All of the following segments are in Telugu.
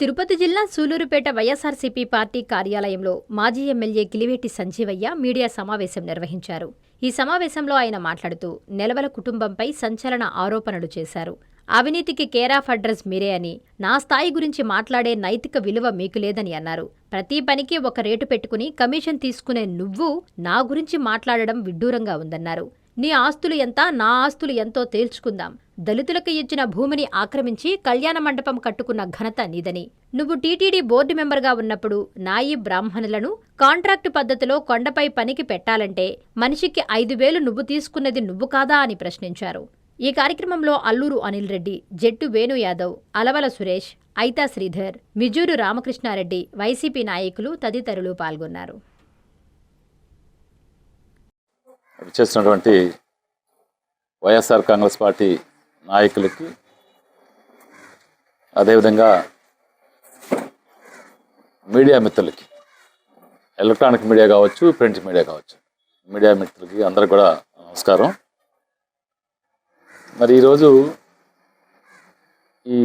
తిరుపతి జిల్లా సూలూరుపేట వైఎస్ఆర్సీపీ పార్టీ కార్యాలయంలో మాజీ ఎమ్మెల్యే కిలివేటి సంజీవయ్య మీడియా సమావేశం నిర్వహించారు. ఈ సమావేశంలో ఆయన మాట్లాడుతూ నెలవల కుటుంబంపై సంచలన ఆరోపణలు చేశారు. అవినీతికి కేరాఫ్ అడ్రస్ మీరే అని, నా స్థాయి గురించి మాట్లాడే నైతిక విలువ మీకు లేదని అన్నారు. ప్రతి పనికి ఒక రేటు పెట్టుకుని కమిషన్ తీసుకునే నువ్వు నా గురించి మాట్లాడడం విడ్డూరంగా ఉందన్నారు. నీ ఆస్తులు ఎంత, నా ఆస్తులు ఎంతో తేల్చుకుందాం. దళితులకు ఇచ్చిన భూమిని ఆక్రమించి కళ్యాణ మండపం కట్టుకున్న ఘనత నీదని. నువ్వు టీటీడీ బోర్డు మెంబర్గా ఉన్నప్పుడు నాయి బ్రాహ్మణులను కాంట్రాక్టు పద్ధతిలో కొండపై పనికి పెట్టాలంటే మనిషికి 5,000 నువ్వు తీసుకున్నది నువ్వు కాదా అని ప్రశ్నించారు. ఈ కార్యక్రమంలో అల్లూరు అనిల్ రెడ్డి, జట్టు వేణు యాదవ్, అలవల సురేష్, ఐతా శ్రీధర్, మిజూరు రామకృష్ణారెడ్డి, వైసీపీ నాయకులు తదితరులు పాల్గొన్నారు. చేసినటువంటి వైఎస్ఆర్ కాంగ్రెస్ పార్టీ నాయకులకి, అదేవిధంగా మీడియా మిత్రులకి, ఎలక్ట్రానిక్ మీడియా కావచ్చు, ప్రింట్ మీడియా కావచ్చు, మీడియా మిత్రులకి అందరికి కూడా నమస్కారం. మరి ఈరోజు ఈ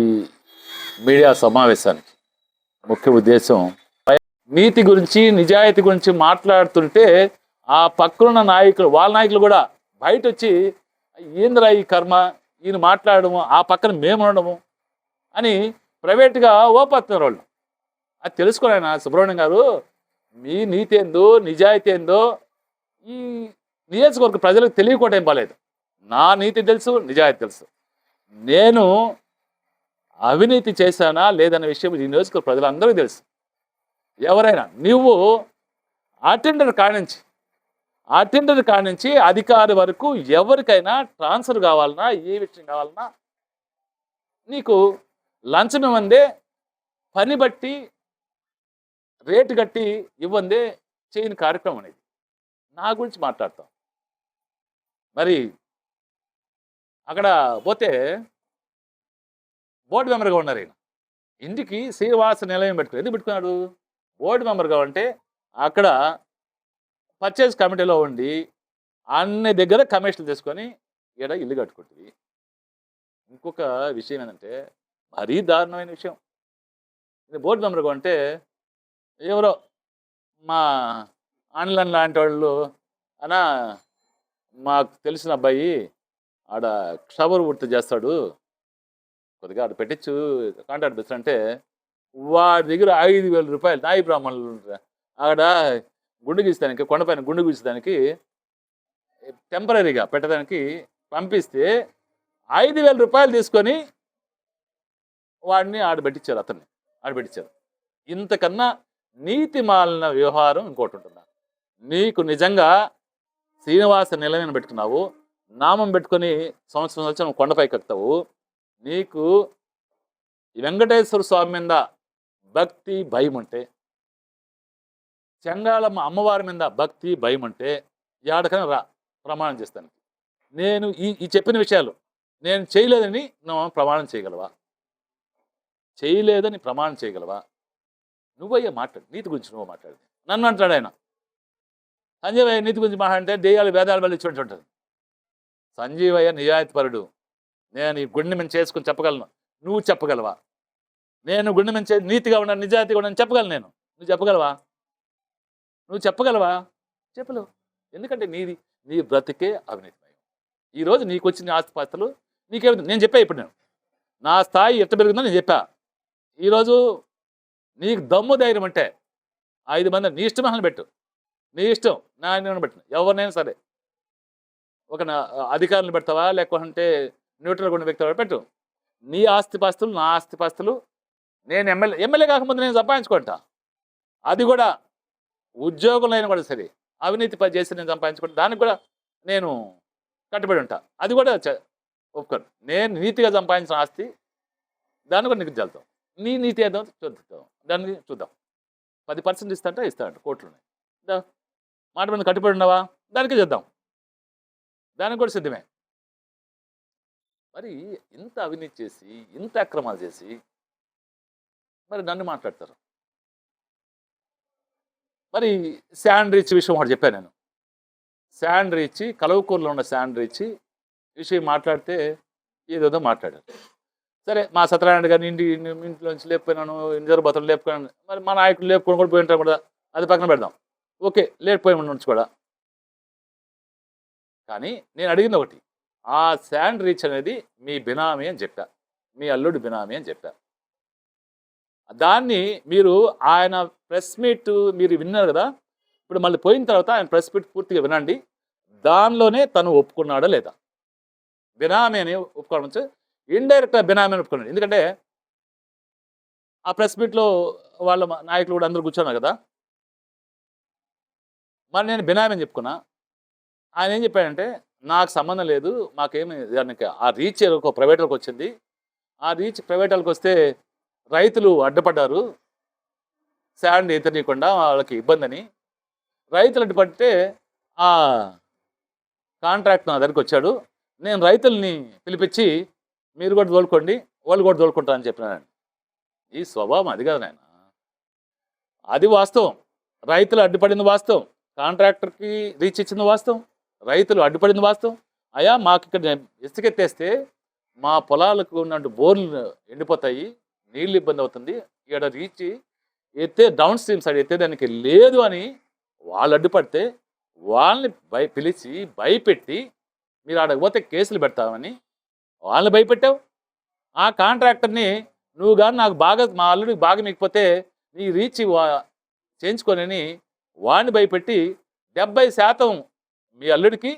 మీడియా సమావేశానికి ముఖ్య ఉద్దేశం, నీతి గురించి, నిజాయితీ గురించి మాట్లాడుతుంటే ఆ పక్కనున్న నాయకులు, వాళ్ళ నాయకులు కూడా బయట వచ్చి ఏంద్రా ఈ కర్మ, ఈయన మాట్లాడము, ఆ పక్కన మేము ఉండడము అని ప్రైవేట్గా ఓపడుతున్నారు వాళ్ళు. అది తెలుసుకోండి ఆయన సుబ్రహ్మణ్యం గారు, మీ నీతి ఏందో, నిజాయితీ ఏందో ఈ నియోజకవర్గ ప్రజలకు తెలియకపోవడం ఏం బాలేదు. నా నీతి తెలుసు, నిజాయితీ తెలుసు. నేను అవినీతి చేశానా లేదన్న విషయం ఈ నియోజకవర్గ ప్రజలందరికీ తెలుసు. ఎవరైనా నువ్వు అటెండర్ కానించి అధికారి వరకు ఎవరికైనా ట్రాన్స్ఫర్ కావాలన్నా, ఏ విషయం కావాలన్నా నీకు లంచం ఇవ్వందే, పని బట్టి రేటు కట్టి ఇవ్వందే చేయని కార్యక్రమం అనేది. నా గురించి మాట్లాడతాం. మరి అక్కడ పోతే బోర్డు మెంబర్గా ఉన్నారు ఈయన. ఇంటికి శ్రీనివాస నిలయం పెట్టుకుని ఎందుకు పెట్టుకున్నాడు? బోర్డు మెంబర్గా ఉంటే అక్కడ పర్చేజ్ కమిటీలో ఉండి అన్ని దగ్గర కమిషన్లు తీసుకొని ఈడ ఇల్లు కట్టుకుంటుంది. ఇంకొక విషయం ఏంటంటే, మరీ దారుణమైన విషయం, బోర్డు మెంబర్గా ఉంటే ఎవరో మా ఆన్లైన్ లాంటి వాళ్ళు అనా మాకు తెలిసిన అబ్బాయి ఆడ క్షవర్ వృత్తి చేస్తాడు, కొద్దిగా ఆడ పెట్టించు కాంట్రాక్ట్ బెస్ట్ అంటే వాడి దగ్గర 5,000 రూపాయలు నాయి బ్రాహ్మణులు ఆడ గుండు గీసేదానికి, కొండపైన గుండు గీసేదానికి టెంపరీగా పెట్టడానికి పంపిస్తే 5,000 రూపాయలు తీసుకొని వాడిని ఆడబెట్టించారు, అతన్ని ఆడబెట్టించారు. ఇంతకన్నా నీతి మాలిన వ్యవహారం ఇంకోటి ఉంటుందా? నీకు నిజంగా శ్రీనివాస నిలయం పెట్టుకున్నావు, నామం పెట్టుకొని సంవత్సరం కొండపైకి ఎక్కుతావు, నీకు వెంకటేశ్వర స్వామి మీద భక్తి భయం ఉంటే, చెంగాళమ్మ అమ్మవారి మీద భక్తి భయం ఉంటే ఏడకైనా రా, ప్రమాణం చేస్తాను. నేను ఈ చెప్పిన విషయాలు నేను చేయలేదని నువ్వు ప్రమాణం చేయగలవా? చేయలేదని ప్రమాణం చేయగలవా? నువ్వయ్యా మాట్లాడు, నీతి గురించి నువ్వు మాట్లాడి. నన్ను అంటాడు ఆయన, సంజీవయ్య నీతి గురించి మాట్లాడితే దెయ్యాలు వేదాలు వెళ్ళి ఇచ్చి ఉంటుంది. సంజీవయ్య నిజాయితీపరుడు, నేను ఈ గుండె మీద చేసుకుని చెప్పగలను, నువ్వు చెప్పగలవా? నేను గుండె మీద నీతిగా ఉన్నాను, నిజాయితీగా ఉన్నాను చెప్పగలను నేను, నువ్వు చెప్పగలవా? నువ్వు చెప్పగలవా? చెప్పలేవు. ఎందుకంటే నీ బ్రతికే అవినీతిమయం. ఈరోజు నీకు వచ్చిన ఆస్తిపాస్తులు నీకేమి నేను చెప్పా. ఇప్పుడు నేను నా స్థాయి ఎట్ట పెరుగుతుందో నేను చెప్పా. ఈరోజు నీకు దమ్ము ధైర్యం అంటే 5 మంది నీ ఇష్టం పెట్టు, నీ ఇష్టం, నా పెట్టు, ఎవరినైనా సరే. ఒక అధికారులను పెడతావా లేకుంటే న్యూట్రల్గా ఉన్న వ్యక్తి పెట్టు. నీ ఆస్తిపాస్తులు, నా ఆస్తిపాస్తులు, నేను ఎమ్మెల్యే కాకముందు నేను సంపాదించుకుంటా. అది కూడా ఉద్యోగంలో అయినా కూడా సరే అవినీతి పని చేసి నేను సంపాదించుకుంటా, దానికి కూడా నేను కట్టుబడి ఉంటా. అది కూడా ఒప్పుకోను. నేను నీతిగా సంపాదించిన ఆస్తి దాన్ని కూడా నీకు జల్తాం. నీ నీతి ఏదో చూద్దాం, దాన్ని చూద్దాం. 10% ఇస్తాంట కోట్లు ఉన్నాయి. మాట మీద కట్టుబడి ఉన్నావా? దానికే చేద్దాం, దానికి కూడా సిద్ధమే. మరి ఇంత అవినీతి చేసి, ఇంత అక్రమాలు చేసి మరి నన్ను మాట్లాడతారు. మరి శాండ్ రీచ్ విషయం ఒకటి చెప్పాను నేను. శాండ్ రీచ్, కలవకూరులో ఉన్న శాండ్ రీచ్ విషయం మాట్లాడితే ఏదేదో మాట్లాడారు. సరే మా సత్యనారాయణ గారిని ఇంట్లోంచి లేకపోయినాను, ఇంజర్ బతులు లేపుకున్నాను, మరి మా నాయకులు లేపుకొని కూడా పోయి ఉంటారు కూడా, అది పక్కన పెడదాం. ఓకే, లేకపోయి ఉండొచ్చు కూడా. కానీ నేను అడిగింది ఒకటి, ఆ శాండ్ రీచ్ అనేది మీ బినామీ అని చెప్పా, మీ అల్లుడు బినామీ అని చెప్పా. దాన్ని మీరు ఆయన ప్రెస్ మీట్ మీరు విన్నారు కదా, ఇప్పుడు మళ్ళీ పోయిన తర్వాత ఆయన ప్రెస్ మీట్ పూర్తిగా వినండి. దానిలోనే తను ఒప్పుకున్నాడా లేదా, బినామీ అని ఒప్పుకోవడం, ఇండైరెక్ట్గా బినామీ అని ఒప్పుకున్నాడు. ఎందుకంటే ఆ ప్రెస్ మీట్లో వాళ్ళ నాయకులు కూడా అందరూ కూర్చున్నారు కదా, మరి నేను బినామీ అని చెప్పుకున్నా. ఆయన ఏం చెప్పాడంటే నాకు సంబంధం లేదు, మాకేమి దానికి ఆ రీచ్ ఒక ప్రైవేట్ వాళ్ళకి వచ్చింది, ఆ రీచ్ ప్రైవేట్ వాళ్ళకి వస్తే రైతులు అడ్డుపడ్డారు, శాండ్ ఎత్తనీయకుండా వాళ్ళకి ఇబ్బంది అని. రైతులు అడ్డుపడితే ఆ కాంట్రాక్ట్ నా దగ్గరికి వచ్చాడు, నేను రైతుల్ని పిలిపించి మీరు కూడా తోలుకోండి, వాళ్ళు కూడా తోలుకుంటారని చెప్పినానండి. ఈ స్వభావం అది కాదు నాయన, అది వాస్తవం. రైతులు అడ్డుపడింది వాస్తవం, కాంట్రాక్టర్కి రీచ్ ఇచ్చింది వాస్తవం, రైతులు అడ్డుపడింది వాస్తవం. అయ్యా మాకు ఇక్కడ ఇసుకెత్తేస్తే మా పొలాలకు ఉన్నట్టు బోర్లు ఎండిపోతాయి, నీళ్ళు ఇబ్బంది అవుతుంది, ఇక్కడ రీచ్ ఎత్తే డౌన్ స్ట్రీమ్ సైడ్ ఎత్తేదానికి లేదు అని వాళ్ళు అడ్డుపడితే వాళ్ళని పిలిచి భయపెట్టి మీరు ఆడకపోతే కేసులు పెడతామని వాళ్ళని భయపెట్టావు. ఆ కాంట్రాక్టర్ని నువ్వు కానీ నాకు బాగా మా అల్లుడికి బాగా మీకపోతే నీ రీచ్ చేయించుకోనని వాడిని భయపెట్టి 70% మీ అల్లుడికి,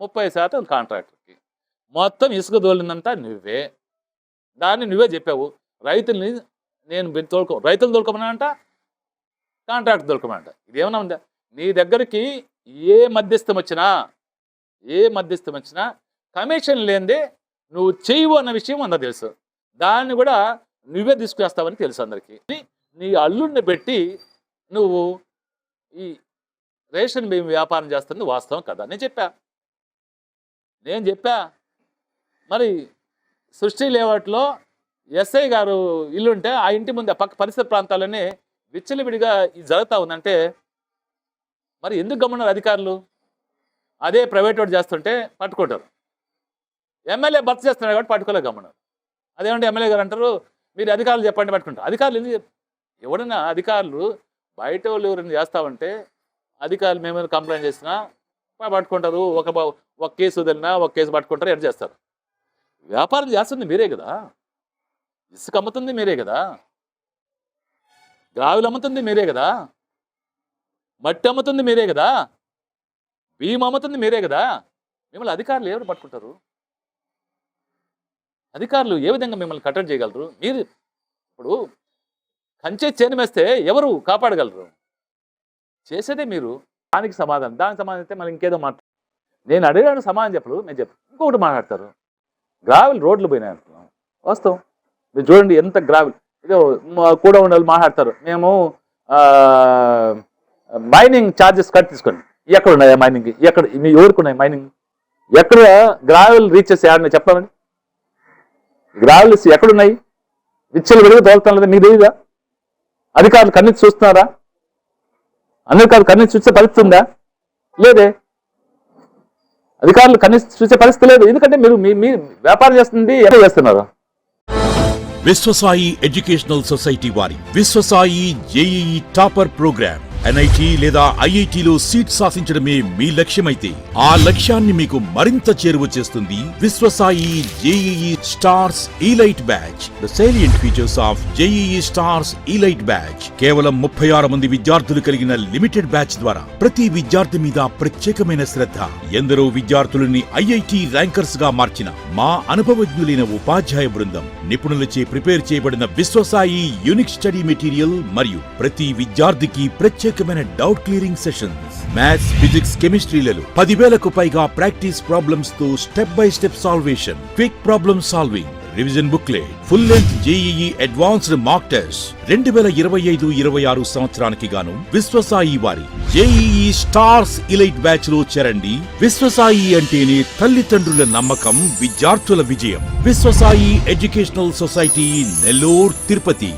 30% కాంట్రాక్టర్కి, మొత్తం ఇసుక దోలిందంతా నువ్వే. దాన్ని నువ్వే చెప్పావు. రైతుల్ని నేను రైతులు దొరకమనంట, కాంట్రాక్ట్ దొరకమనంట. ఇదేమన్నా ఉందా? నీ దగ్గరికి ఏ మధ్యస్థం వచ్చినా కమిషన్ లేనిదే నువ్వు చేయవు అన్న విషయం అందరూ తెలుసు. దాన్ని కూడా నువ్వే తీసుకువేస్తావని తెలుసు అందరికీ. నీ అల్లుడిని పెట్టి నువ్వు ఈ రేషన్ బియ్యం వ్యాపారం చేస్తుంది వాస్తవం కదా. నేను చెప్పా. మరి సృష్టి లేఅవుట్లో ఎస్ఐ గారు ఇల్లుంటే ఆ ఇంటి ముందు పక్క పరిసర ప్రాంతాలనే విచ్చలవిడిగా ఇది జరుగుతూ ఉందంటే మరి ఎందుకు గమనించారు అధికారులు? అదే ప్రైవేట్ వాడు చేస్తుంటే పట్టుకుంటారు. ఎమ్మెల్యే భర్త చేస్తున్నాడు కాబట్టి పట్టుకోలే గమనించారు. అదేమంటే ఎమ్మెల్యే గారు అంటారు మీరు అధికారులు చెప్పండి పట్టుకుంటారు. అధికారులు ఎవడన్నా అధికారులు బయట వాళ్ళు ఎవరైనా చేస్తామంటే అధికారులు మేమైనా కంప్లైంట్ చేసినా పట్టుకుంటారు, ఒక కేసు వదిలినా ఒక కేసు పట్టుకుంటారు, ఎడ్ చేస్తారు. వ్యాపారం చేస్తుంది మీరే కదా, ఇసుక అమ్ముతుంది మీరే కదా, గ్రావులు అమ్ముతుంది మీరే కదా, మట్టి అమ్ముతుంది మీరే కదా, బియ్యం అమ్ముతుంది మీరే కదా. మిమ్మల్ని అధికారులు ఎవరు పట్టుకుంటారు? అధికారులు ఏ విధంగా మిమ్మల్ని కట్టడి చేయగలరు? మీరు ఇప్పుడు కంచె చేనిమేస్తే ఎవరు కాపాడగలరు? చేసేదే మీరు. దానికి సమాధానం అయితే మళ్ళీ ఇంకేదో మాట్లాడు. నేను అడిగాను సమాధానం చెప్పరు, నేను చెప్పు ఇంకొకటి మాట్లాడతారు. గ్రావెల్ రోడ్లు పోయినాయి అంటున్నాం, వాస్తవం. మీరు చూడండి ఎంత గ్రావెల్. ఇదో కూడా ఉండే వాళ్ళు మాట్లాడతారు మేము మైనింగ్ ఛార్జెస్ కట్ తీసుకోండి. ఎక్కడ ఉన్నాయా మైనింగ్? ఎక్కడ మీ ఎవరికి ఉన్నాయి మైనింగ్? ఎక్కడ గ్రావెల్ రీచెస్ ఏడన్నా చెప్పాలండి? గ్రావెల్స్ ఎక్కడున్నాయి? విచ్చలు విడిగా తోలుతాం లేదా? మీకు తెలియదా? అధికారులు కన్నెత్తి చూస్తున్నారా? అధికారులు కన్నెత్తి చూసే పరిస్థితి ఉందా? లేదే. అధికారులు కన్నెత్తి చూసే పరిస్థితి లేదు. ఎందుకంటే మీరు మీ వ్యాపారం చేస్తుంది ఎలా చేస్తున్నారు? విశ్వసాయి ఎడ్యుకేషనల్ సొసైటీ వారి Vishwasai JEE topper programme NIT లేదా ఐఐటిలో సీట్ సాధించడమే మీ లక్ష్యమైతే ఆ లక్ష్యాన్ని మీకు మరింత చేరువ చేస్తుంది Viswasai JEE stars elite batch. The salient features of JEE stars elite batch. కేవలం 36 మంది విద్యార్థులు కలిగిన లిమిటెడ్ బ్యాచ్ ద్వారా ప్రతి విద్యార్థి మీద ప్రత్యేకమైన శ్రద్ధ. ఎందరో విద్యార్థులని ఐఐటి ర్యాంకర్స్ గా మార్చిన మా అనుభవజ్ఞులైన ఉపాధ్యాయ బృందం, నిపుణులచే ప్రిపేర్ చేయబడిన విశ్వసాయి యూనిక్ స్టడీ మెటీరియల్ మరియు ప్రతి విద్యార్థికి ప్రత్యేకమైన doubt clearing sessions. Maths, physics, కెమిస్ట్రీలలో 10,000కు పైగా ప్రాక్టీస్ ప్రాబ్లమ్స్ తో step by step salvation, quick problem solving, revision booklet, full length JEE advanced mock test. 2025-26 సంవత్సరానికి గాను విశ్వసాయి వారి జేఈఈ స్టార్స్ ఇలైట్ బ్యాచ్ లో చేరండి. విశ్వసాయి అంటేనే తల్లిదండ్రుల నమ్మకం, విద్యార్థుల విజయం. Viswasai educational society, Nellore, Tirupati.